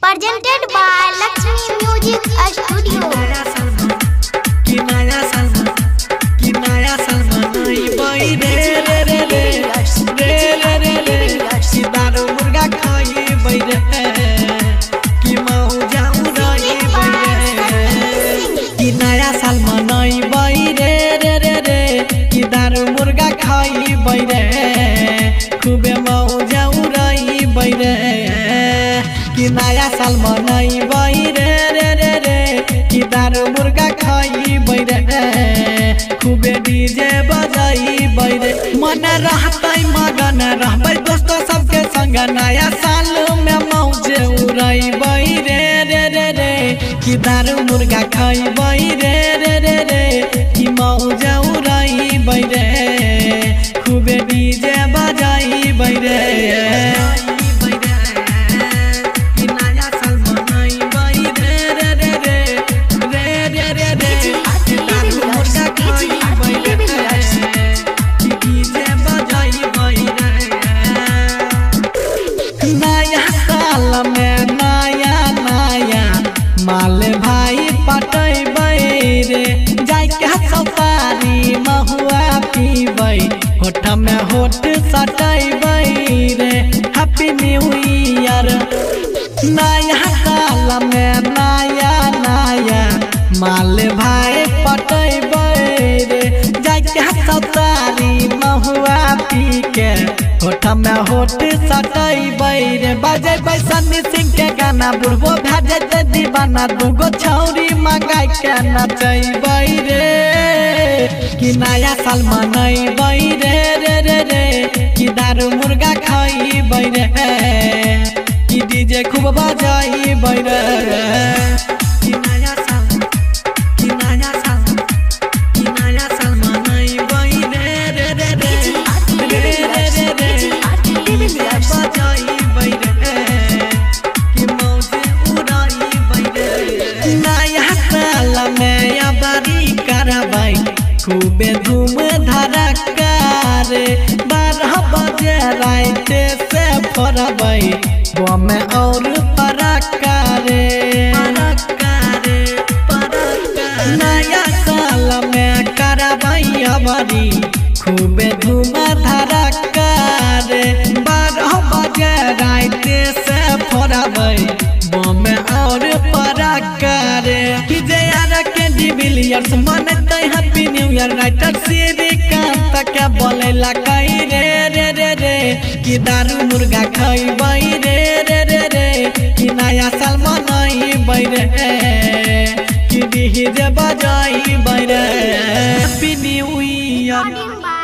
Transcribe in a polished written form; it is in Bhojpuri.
Presented by Lakshmi Music Studio. नया साल मनई दारू मुर्गा खाई बैरे खूबे मौजा उड़ई बैरे कि नया साल मनई कि दारू मुर्गा खाई बैरे खूबे डीजे बजाई बैरे मन रहतै मगन रहबै दोस्त सबके संग नया साल में मौजे उड़ई बैरे कि दारू मुर्गा खाई बैरे कि मौजा उड़ई बैरे खूबे डीजे बजाई बैरे नया साल में नया नया माल भाई पटै रे जाय के सफारी महुआ पीबै होठ में होठ सटै रे हैप्पी न्यू ईयर। नया साल में नया नया माल भाई पटै रे जाय के सफारी महुआ पी के होठ में होठ सटै रे बजेबै सन्नी सिंह के गाना बुढ़बो भए जेतै दीवाना दूगो छौरी मंगाई के नचैबै रे कि नया साल मनैबै रे कि दारू मुर्गा खैबै रे कि डीजे खूब बजाइबै रे कि नया साल खूबे धूम धड़का रे 12 बजे रात से फरबै बम और पड़का रे नया साल में करबै अबरी खूबे धूम धड़का रे 12 बजे रात से फरबै बम और पड़का रे विजय के डिविलियर्स मनतै happy new year writer Shrikant के बोलेला कई रे कि दारू मुर्गा खैबै रे कि नया साल मनैबै रे कि डीजे बजाइबै रे हैप्पी न्यू ईयर।